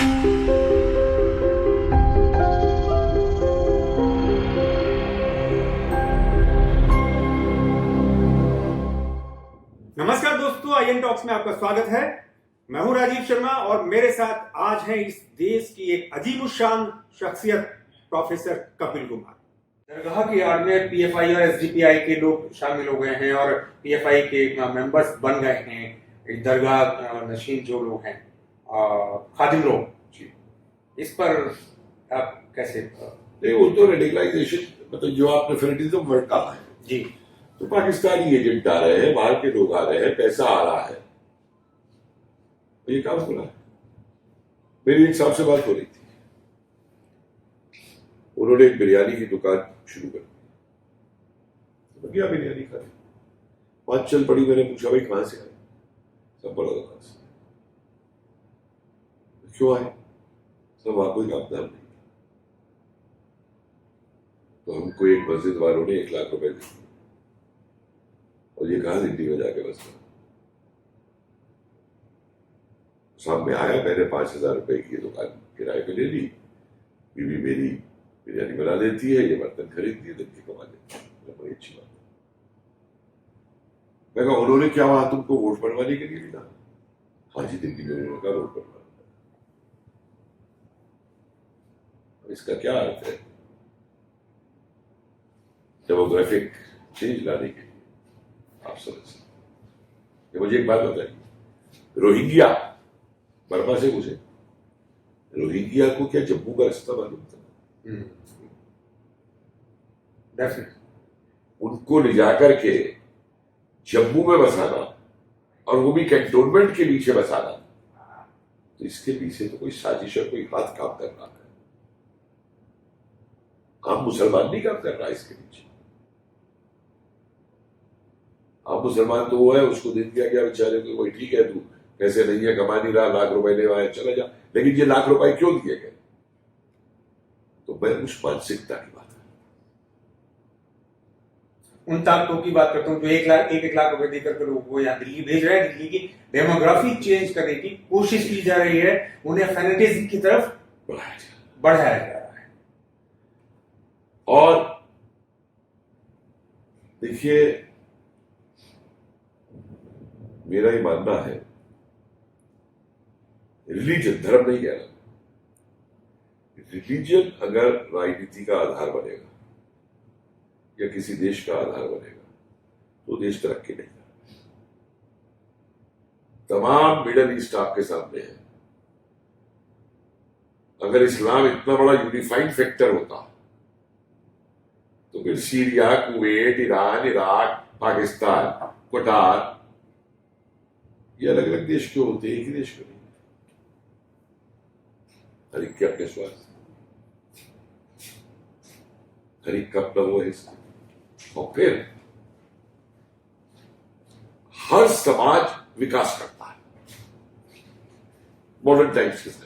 नमस्कार दोस्तों, IN talks में आपका स्वागत है। मैं हूं राजीव शर्मा और मेरे साथ आज है इस देश की एक अजीमुशान शख्सियत प्रोफेसर कपिल कुमार। दरगाह की आड़ में पीएफआई और एसडीपीआई के लोग शामिल हो गए हैं और पीएफआई के मेंबर्स बन गए हैं। दरगाह नशीन जो लोग हैं, खादिम लोग जी, इस पर आप कैसे? नहीं, वो तो रेडिकलाइजेशन, मतलब जो आपने फेडरलिज्म वर्ड कहा है जी, तो पाकिस्तानी एजेंट आ रहे हैं, बाहर के लोग आ रहे हैं, पैसा आ रहा है, ये काम हो रहा है। मेरी एक साहब से बात हो रही थी, उन्होंने एक बिरयानी की दुकान शुरू कर दी। गया बिरयानी खाने, बात चल पड़ी, मैंने पूछा भाई कहां से आए? सब बोला दुकान से। क्यों आए? सब वहां कोई काम धाम नहीं। तो हमको एक मस्जिद वालों ने 1 लाख रुपए दिए और ये कहा दिल्ली में जाके बस सामने आया। मैंने 5,000 रुपए की दुकान किराए पे ले ली। बीवी मेरी बिरयानी बना देती है, ये बर्तन खरीद दिए, दिन की कमा देती है। बड़ी अच्छी बात है। मैं कहा उन्होंने क्या वहां तुमको वोट बनवाने के लिए मिला? हाँ जी, दिल्ली में उन्होंने कहा वोट बनवाना। इसका क्या अर्थ है? डेमोग्राफिक चेंज लाने के लिए आप समझ सकते। मुझे एक बात बताइए, रोहिंग्या बर्मा से पूछे, रोहिंग्या को क्या जम्मू का रास्ता मालूम था? उनको ले जाकर के जम्मू में बसाना और वो भी कैंटोनमेंट के पीछे बसाना, तो इसके पीछे तो कोई साजिश और कोई हाथ काम कर रहा है। आम मुसलमान नहीं काम कर रहा इसके पीछे। आप मुसलमान तो वो है, उसको दे दिया गया बेचारे को, वही ठीक है, तू पैसे नहीं है, कमा नहीं रहा, लाख रुपए ले आए, चला जा। लेकिन ये लाख रुपए क्यों दिए गए? तो मैं उस मानसिकता की बात उन ताकतों की बात करता हूँ जो 1 लाख रुपए देकर के लोगों को यहाँ दिल्ली भेज रहे हैं। दिल्ली की डेमोग्राफी चेंज करने की कोशिश की जा रही है, उन्हें फैनेटिज्म की तरफ बढ़ाया जा रहा है। और देखिए, मेरा ही मानना है, रिलीजन, धर्म नहीं कह रहा, रिलीजन अगर राजनीति का आधार बनेगा या किसी देश का आधार बनेगा तो देश तरक्की नहीं करेगा। तमाम मिडल ईस्ट आपके सामने है। अगर इस्लाम इतना बड़ा यूनिफाइड फैक्टर होता तो फिर Syria, Kuwait, Iran, Iraq, Pakistan, कतार, ये अलग अलग देश क्यों होते, एक ही देश क्यों नहीं? हर एक के अपने स्वार्थ, हर एक का अपना वो है। और फिर हर समाज विकास करता है मॉडर्न टाइम्स के साथ।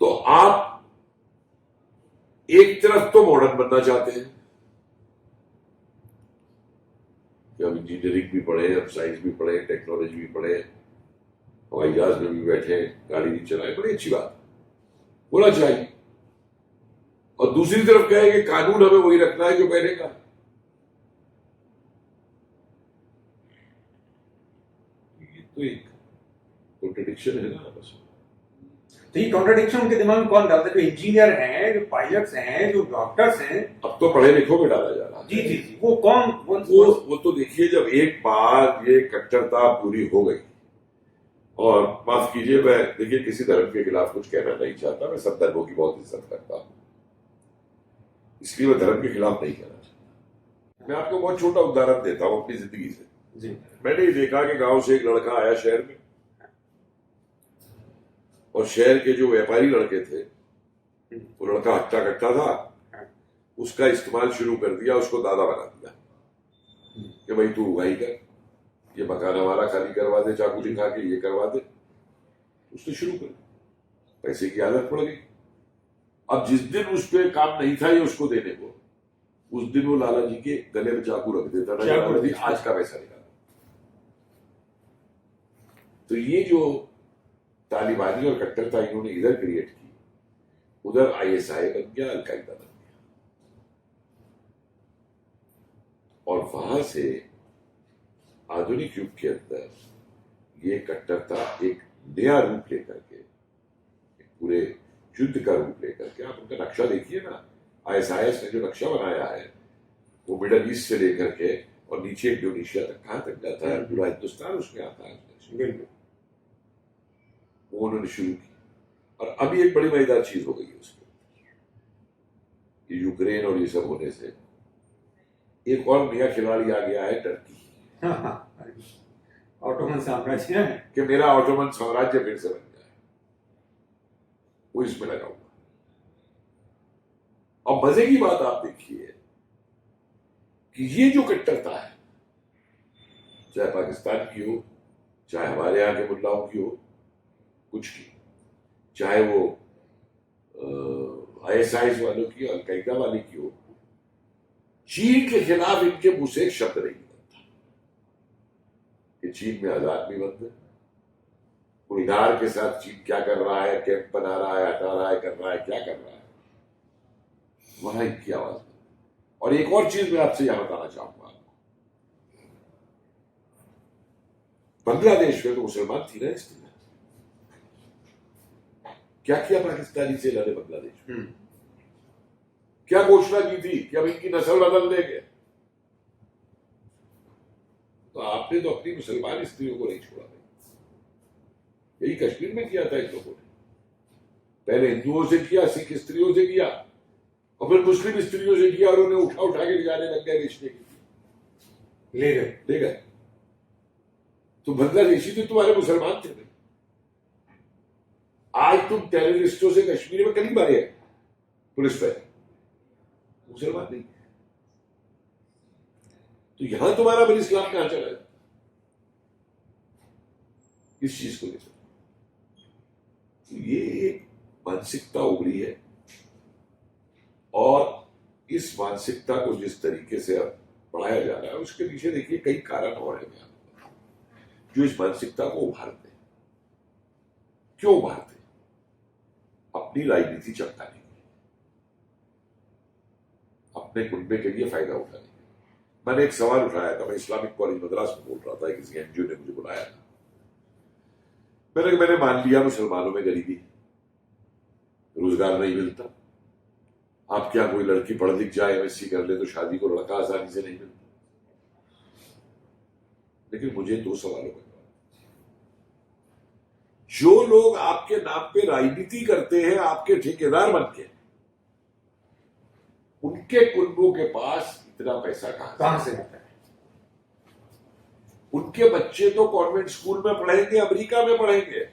तो आप एक तरफ तो मॉडर्न बनना चाहते हैं कि हम इंजीनियरिंग भी पढ़े, हम साइंस भी पढ़े, टेक्नोलॉजी भी पढ़े, हवाई जहाज में भी बैठे, गाड़ी भी चलाए, बड़ी अच्छी बात होना चाहिए। और दूसरी तरफ कहे कि कानून हमें वही रखना है जो पहले का। ये तो एक कॉन्ट्रडिक्शन है ना आपस में। तो ये कॉन्ट्रडिक्शन उनके दिमाग में कौन डालता है? जो इंजीनियर हैं, जो पायलट्स हैं, जो डॉक्टर्स हैं। अब तो पढ़े लिखों में डाला जा रहा है। जी जी जी, वो कौन? वो तो देखिए, जब एक बार ये कट्टरता पूरी हो गई, और माफ कीजिए, मैं देखिए किसी धर्म के खिलाफ कुछ कहना नहीं चाहता, मैं सब धर्मों की बहुत इज्जत करता हूं, इसलिए मैं धर्म के खिलाफ नहीं कहना चाहता। मैं आपको बहुत छोटा उदाहरण देता हूं अपनी जिंदगी से जी। मैंने ये देखा कि गांव से एक लड़का आया शहर में, और शहर के जो व्यापारी लड़के थे, वो लड़का हट्टा कट्टा था, उसका इस्तेमाल शुरू कर दिया, उसको दादा बना दिया कि भाई तू उगाई कर, ये मकान हमारा खाली करवा दे, चाकू दिखा के ये करवा दे। उसने शुरू कर, पैसे की आदत पड़ गई। अब जिस दिन उस पर काम नहीं था ये उसको देने को, उस दिन वो लाला जी के गले में चाकू रख देता था, आज का पैसा निकाला। तो ये जो तालिबानी और कट्टरता इन्होंने इधर क्रिएट की, उधर आईएसआई बन गया, अलकायदा बन गया, और वहां से आधुनिक युग के अंदर ये कट्टरता एक नया रूप लेकर के, एक पूरे युद्ध का रूप लेकर के, आप उनका नक्शा देखिए ना, आईएसआईएस ने जो नक्शा बनाया है वो मिडल ईस्ट से लेकर के और नीचे इंडोनेशिया तक कहां तक जाता है, पूरा हिंदुस्तान उसमें आता है। बिल्कुल, वो उन्होंने शुरू की। और अभी एक बड़ी मजेदार चीज हो गई है उसके, ये यूक्रेन और ये सब होने से एक और नया खिलाड़ी आ गया है, टर्की। ऑटोमन साम्राज्य कि मेरा ऑटोमन साम्राज्य फिर से बन जाए, वो इसमें लगा हुआ। और मजे की बात आप देखिए कि ये जो कट्टरता है, चाहे पाकिस्तान की हो, चाहे हमारे यहाँ के मुल्लाओं की हो, कुछ की, चाहे वो आईएसआईएस वालों की, अलकायदा वाले की हो, चीन के खिलाफ इनके मुंह से एक शब्द नहीं निकलता कि चीन में आजाद भी बंद है। कुलगार के साथ चीन क्या कर रहा है, कैंप बना रहा है, हटा रहा है, कर रहा है, क्या कर रहा है, वहां इनकी आवाज बंद। और एक और चीज मैं आपसे यहां बताना चाहूंगा, बांग्लादेश में तो मुसलमान थी ना इस दिन, क्या किया पाकिस्तानी सेना ने बांग्लादेश में? क्या घोषणा की थी कि अब इनकी नस्ल बदल देंगे? तो आपने तो अपनी मुसलमान स्त्रियों को नहीं छोड़ा भाई। यही कश्मीर में किया था इन लोगों ने, पहले हिंदुओं से किया, सिख स्त्रियों से किया, और फिर मुस्लिम स्त्रियों से किया, और उन्हें उठा उठा के ले जाने लग गए, बेचने के लिए ले गए। तो बांग्लादेशी तो तुम्हारे मुसलमान थे भाई। आज तुम टेररिस्टों से कश्मीर में कहीं मारे हैं पुलिस पे, मुसलमान नहीं। तो यहां तुम्हारा बल इस्लाम कहां चला है? इस चीज को लेकर तो ये एक मानसिकता उभरी है, और इस मानसिकता को जिस तरीके से अब बढ़ाया जा रहा है, उसके पीछे देखिए कई कारण और हैं जो इस मानसिकता को उभारते हैं। क्यों उभारते? अपनी राजनीति चमकाने के लिए, अपने कुनबे के लिए फायदा उठाने के लिए। मैंने एक सवाल उठाया था, मैं इस्लामिक कॉलेज मद्रास में बोल रहा था, किसी एनजीओ ने मुझे बुलाया था। मैंने मान लिया मुसलमानों में गरीबी, रोजगार नहीं मिलता, आप क्या कोई लड़की पढ़ लिख जाए, एमएससी कर ले तो शादी को लड़का आसानी से नहीं मिलता। लेकिन मुझे दो सवालों में, जो लोग आपके नाम पे राजनीति करते हैं, आपके ठेकेदार बन के, उनके कुनबों के पास इतना पैसा कहां से आता है? उनके बच्चे तो कॉन्वेंट स्कूल में पढ़ेंगे, अमेरिका में पढ़ेंगे,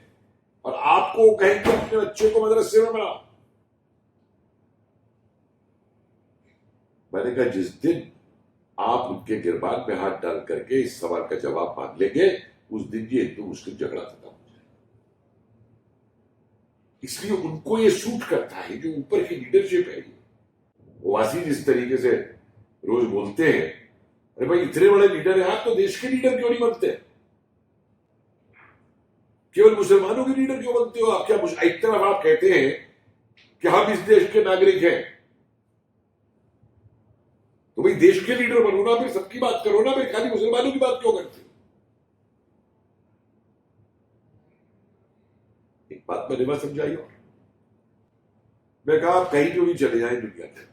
और आपको कहेंगे अपने बच्चे को मदरसे में पढ़ाओ। मैंने कहा जिस दिन आप उनके गिरबान में हाथ डाल करके इस सवाल का जवाब मांग लेंगे, उस दिन ये हिंदू मुस्लिम झगड़ा खत्म हो जाए। इसलिए उनको ये सूट करता है, जो ऊपर की लीडरशिप है, ओवासी जिस तरीके से रोज बोलते हैं, अरे भाई इतने बड़े लीडर हैं आप, तो देश के लीडर क्यों नहीं बनते? केवल मुसलमानों के लीडर क्यों बनते हो आप? क्या एक तरफ आप कहते हैं कि हम इस देश के नागरिक हैं, तो भाई देश के लीडर बनो ना, फिर सबकी बात करो ना, फिर खाली मुसलमानों की बात क्यों करते हो? एक बात मैंने बात समझाई, और मैं कहा आप कहीं जो भी चले जाए दुनिया के अंदर,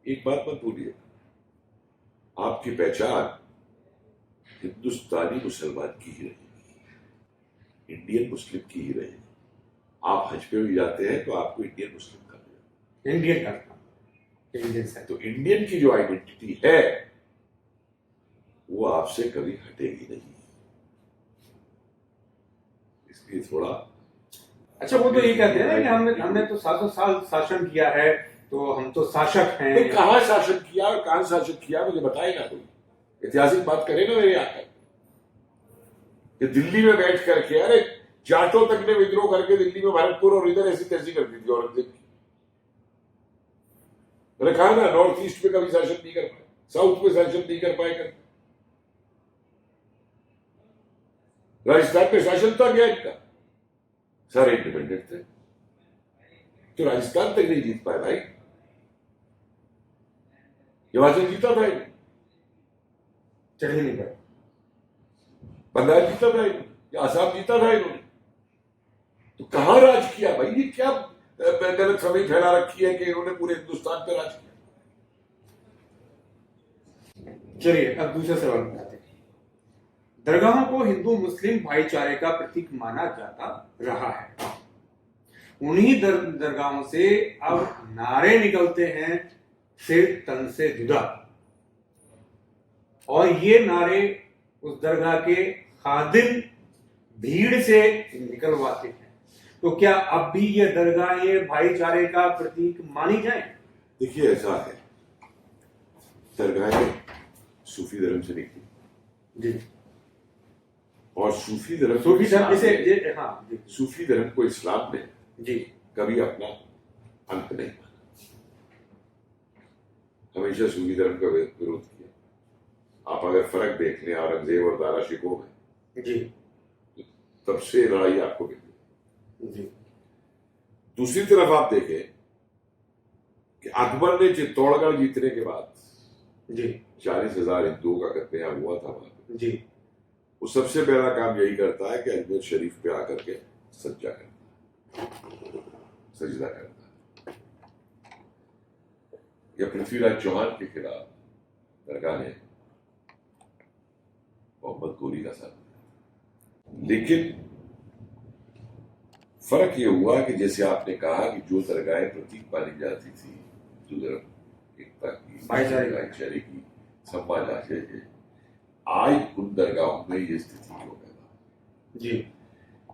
एक बात मत भूलिए, आपकी पहचान हिंदुस्तानी मुसलमान की ही रहेगी, इंडियन मुस्लिम की ही रहेगी। आप हज पे भी जाते हैं तो आपको इंडियन मुस्लिम कर दिया, इंडियन करना, इंडियन से। तो इंडियन की जो आइडेंटिटी है वो आपसे कभी हटेगी नहीं। इसलिए थोड़ा, अच्छा, वो तो ये कहते हैं ना कि हमने तो 700 साल शासन किया है, तो हम तो शासक हैं। तो कहां शासन किया और कहां शासन किया मुझे बताएगा कोई? ऐतिहासिक बात करे ना मेरे आकर, कि दिल्ली में बैठ करके, अरे जाटों तक ने विद्रोह करके दिल्ली में भरतपुर और इधर ऐसी तैसी कर दी थी औरंगजेब की। मैंने कहा ना, नॉर्थ ईस्ट में कभी शासन नहीं कर पाए, साउथ में शासन नहीं कर पाए कर। राजस्थान में शासन था क्या इनका? सारे इंडिपेंडेंट थे, तो राजस्थान तक नहीं जीत पाए भाई। हिमाचल जीता था इन्होंने, चढ़ ही नहीं पाए। बंगाल जीता था इन्होंने, या आसाम जीता था इन्होंने, तो कहां राज किया भाई? ये क्या गलत फहमी फैला रखी है कि इन्होंने पूरे हिंदुस्तान पे राज किया। चलिए अब दूसरे सवाल में आते हैं। दरगाहों को हिंदू मुस्लिम भाईचारे का प्रतीक माना जाता रहा है। उन्हीं दरगाहों से अब नारे निकलते हैं सिर तन से जुदा, और ये नारे उस दरगाह के खादिम भीड़ से निकलवाते हैं। तो क्या अब भी ये दरगाहें भाईचारे का प्रतीक मानी जाए? देखिए ऐसा है, दरगाहें सूफी धर्म से निकली जी, और सूफी धर्म सूफी सूफी धर्म को इस्लाम ने जी कभी अपना अंत नहीं माना, हमेशा सूफी धर्म का विरोध किया। आप अगर फर्क देख लें औरंगजेब और दारा शिकोह में, जी तब से लड़ाई आपको मिली। जी दूसरी तरफ आप देखें कि अकबर ने चित्तौड़गढ़ जीतने के बाद जी 40,000 हिंदुओं का कत्लेआम हुआ था वहां पे। जी वो सबसे पहला काम यही करता है कि अजमेर शरीफ पे आकर के सज्जा करता है, सजदा करता है। या पृथ्वीराज चौहान के खिलाफ दरगाह ने मोहम्मद गोरी का साथ दिया। लेकिन फर्क ये हुआ कि जैसे आपने कहा कि जो दरगाहें प्रतीक मानी जाती थी हिंदू धर्म एकता की, भाईचारे की, सम्मान आशय के, आज उन दरगाहों में ये स्थिति हो गया जी।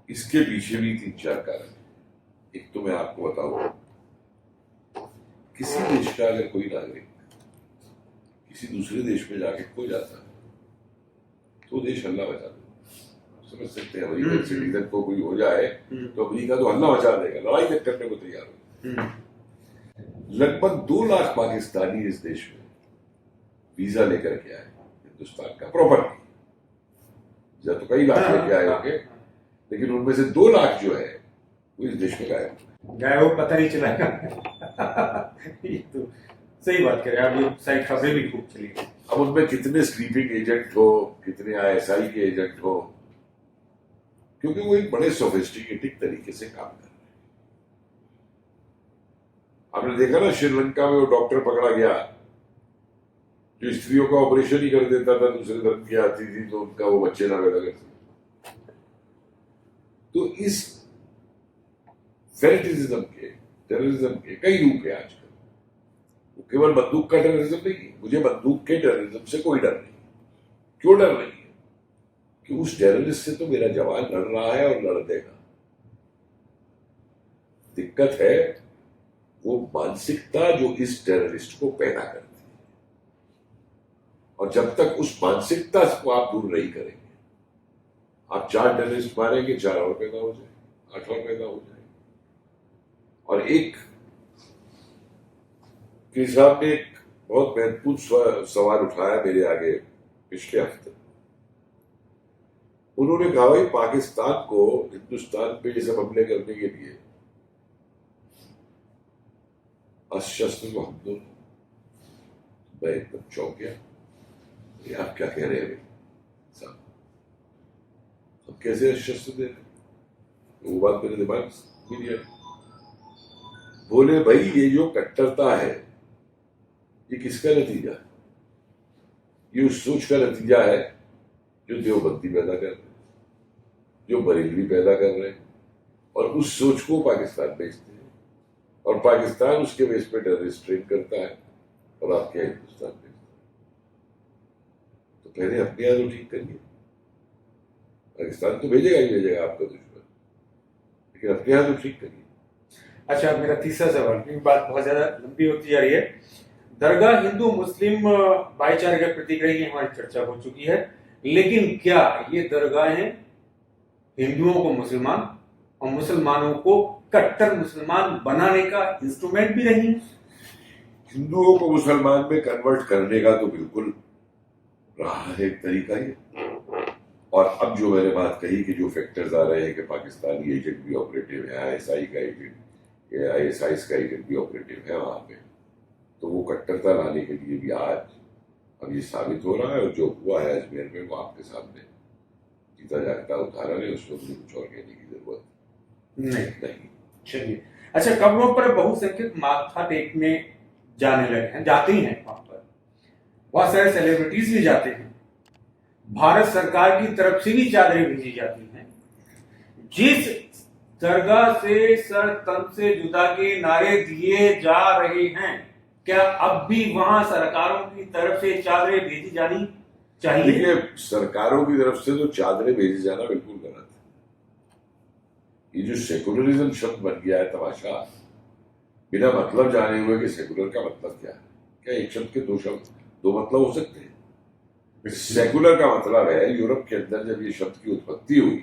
इसके पीछे भी 3-4 कारण है। एक तो मैं आपको बताऊं, किसी देश का अगर कोई नागरिक किसी दूसरे देश में जाके खो जाता है तो देश हल्ला मचा देता। समझ सकते हैं, अमेरिकन सिटीजन को कोई हो जाए तो अमेरिका तो हल्ला मचा देगा, लड़ाई तक करने को तैयार हो। लगभग 2 लाख पाकिस्तानी इस देश में वीजा लेकर के आए हिंदुस्तान का प्रॉपर्टी। या तो कई लाख लेके आए होंगे, लेकिन उनमें से 2 लाख जो है वो इस देश में गायब हो, पता नहीं चला। ये तो सही बात करें आप, ये साइड खबरें भी खूब चली। अब उनमें कितने स्लीपिंग एजेंट हो, कितने ISI के एजेंट हो, क्योंकि वो एक बड़े सोफिस्टिकेटेड तरीके से काम कर रहे हैं। आपने देखा ना श्रीलंका में वो डॉक्टर पकड़ा गया जो स्त्रियों का ऑपरेशन ही कर देता था, दूसरे धर्म की आती थी तो उनका वो बच्चे ना पैदा करते। तो इस फेटिज्म के, टेररिज्म के कई रूप है आजकल। वो केवल बंदूक का टेररिज्म नहीं है, मुझे बंदूक के टेररिज्म से कोई डर नहीं। क्यों डर नहीं है? कि उस टेररिस्ट से तो मेरा जवान लड़ रहा है और लड़ देगा। दिक्कत है वो मानसिकता जो इस टेररिस्ट को पैदा करती है, और जब तक उस मानसिकता को आप दूर नहीं करेंगे, आप 4 टेररिस्ट मारेंगे, 4 और पैदा हो जाए, 8 और पैदा हो जाए। और एक के साहब ने एक बहुत महत्वपूर्ण सवाल उठाया मेरे आगे पिछले हफ्ते। उन्होंने कहा भाई पाकिस्तान को हिंदुस्तान पे ये सब हमले करने के लिए अस्त्र को हम दो। मैं एकदम चौंक गया, ये आप क्या कह रहे हैं साहब, हम कैसे अस्त्र दे रहे? वो बात मेरे दिमाग में नहीं आई। बोले भाई ये जो कट्टरता है ये किसका नतीजा है? ये उस सोच का नतीजा है जो देवबंदी पैदा कर रहे हैं, जो बरेलवी पैदा कर रहे हैं, और उस सोच को पाकिस्तान भेजते हैं, और पाकिस्तान उसके बेस पे टेररिस्ट ट्रेन करता है और आपके यहाँ हिंदुस्तान भेजता है। तो पहले अपने यहाँ तो ठीक करिए। पाकिस्तान तो भेजेगा ही भेजेगा आपका दुश्मन, लेकिन अपने यहाँ तो ठीक करिए। अच्छा, मेरा तीसरा सवाल, क्योंकि बात बहुत ज्यादा लंबी होती जा रही है। दरगाह हिंदू मुस्लिम भाईचारे का प्रतीक रही है, हमारी चर्चा हो चुकी है, लेकिन क्या ये दरगाहें हिंदुओं को मुसलमान और मुसलमानों को कट्टर मुसलमान बनाने का इंस्ट्रूमेंट भी रही? हिंदुओं को मुसलमान में कन्वर्ट करने का तो बिल्कुल रहा है एक तरीका ही, और अब जो मैंने बात कही कि जो फैक्टर्स आ रहे हैं कि पाकिस्तानी एजेंट भी ऑपरेटिव है, ISI का एजेंट, ISI का एजेंट भी ऑपरेटिव है वहां पे, तो वो कट्टरता लाने के लिए भी आज अब ये साबित हो रहा है। और जो हुआ है अजमेर में वो आपके सामने जीता जागता उदाहरण है, उसमें मुझे कुछ और कहने की जरूरत नहीं। चलिए, अच्छा, कब्रों पर बहुसंख्यक माथा टेकने जाने लगे हैं, जाते ही हैं वहां पर, बहुत सारे सेलिब्रिटीज भी जाते हैं, भारत सरकार की तरफ से भी चादरें भेजी जाती हैं। जिस दरगाह से सर तन से जुदा के नारे दिए जा रहे हैं, क्या अब भी वहां सरकारों की तरफ से चादरें भेजी जानी चाहिए? देखिए, सरकारों की तरफ से तो चादरें भेजी जाना बिल्कुल गलत है। ये जो सेकुलरिज्म शब्द बन गया है तमाशा, बिना मतलब जाने हुए कि सेकुलर का मतलब क्या है। क्या एक शब्द के दो मतलब हो सकते हैं? सेकुलर का मतलब है, यूरोप के अंदर जब ये शब्द की उत्पत्ति हुई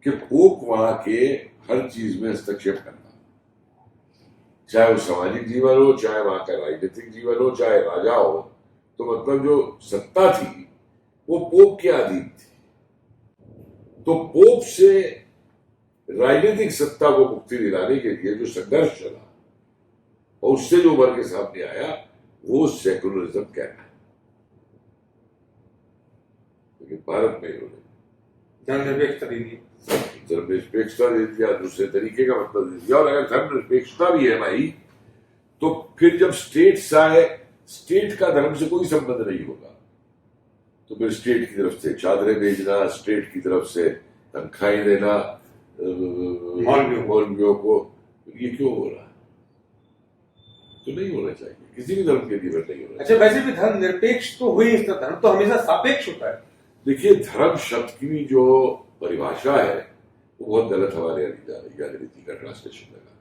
कि पोप वहां के हर चीज में हस्तक्षेप करना, चाहे वो सामाजिक जीवन हो, चाहे वहां का राजनीतिक जीवन हो, चाहे राजा हो, तो मतलब जो सत्ता थी वो पोप के अधीन थी। तो पोप से राजनीतिक सत्ता को मुक्ति दिलाने के लिए जो संघर्ष चला और उससे जो उभर के सामने आया वो सेकुलरिज्म कहना है। लेकिन भारत में इन्होंने धर्मनिरपेक्षता दे दिया, दूसरे तरीके का मतलब दे दिया। और अगर धर्मनिरपेक्षता भी है भाई, तो फिर जब स्टेट्स आए, स्टेट का धर्म से कोई संबंध नहीं होगा, तो फिर स्टेट की तरफ से चादरें भेजना, स्टेट की तरफ से तनख्वाहें देना मौलवियों को, ये क्यों हो रहा है? तो नहीं होना चाहिए, किसी भी धर्म के लिए नहीं होना। अच्छा, वैसे भी धर्म निरपेक्ष तो हुई, इसका धर्म तो हमेशा सापेक्ष होता है। देखिए, धर्म शब्द की जो परिभाषा है वो बहुत गलत हमारे अंग्रेजी का ट्रांसलेशन लगा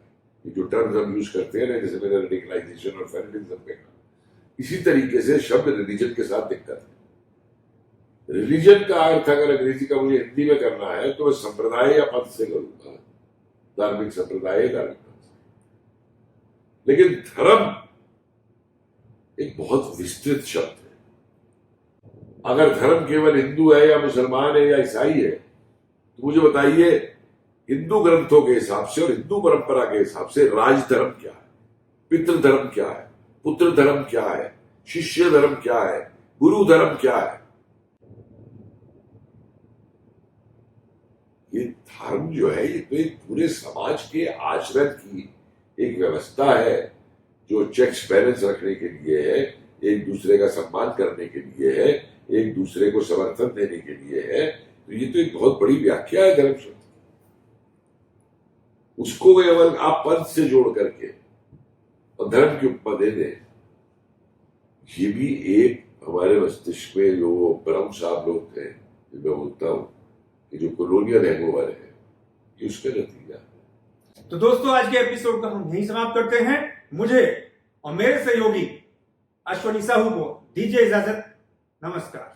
है। जो टर्म्स हम यूज करते हैं ना, जैसे मैंने रेडिकलाइजेशन और फेडरलिज्म कहा, इसी तरीके से शब्द रिलीजन के साथ दिक्कत है। रिलीजन का अर्थ अगर अंग्रेजी का मुझे हिंदी में करना है तो संप्रदाय या पंथ से करूंगा, धार्मिक संप्रदाय, धार्मिक पंथ से। लेकिन धर्म एक बहुत विस्तृत शब्द है। अगर धर्म केवल हिंदू है या मुसलमान है या ईसाई है, तो मुझे बताइए हिंदू ग्रंथों के हिसाब से और हिंदू परंपरा के हिसाब से राज धर्म क्या है, पितृ धर्म क्या है, पुत्र धर्म क्या है, शिष्य धर्म क्या है, गुरु धर्म क्या है? ये धर्म जो है ये तो एक पूरे समाज के आचरण की एक व्यवस्था है, जो चेक्स बैलेंस रखने के लिए है, एक दूसरे का सम्मान करने के लिए है, एक दूसरे को समर्थन देने के लिए है। तो ये तो एक बहुत बड़ी व्याख्या है धर्म शब्द। उसको केवल आप पंथ से जोड़ करके और धर्म की उपमा दे दें, ये भी एक हमारे मस्तिष्क में जो ब्रह्म साहब लोग थे, मैं बोलता हूं कि जो कॉलोनियल हैंगओवर है, ये उसका नतीजा है। तो दोस्तों, आज के एपिसोड को हम यहीं समाप्त करते हैं। मुझे और मेरे सहयोगी अश्वनी साहू को दीजिए इजाजत। नमस्कार।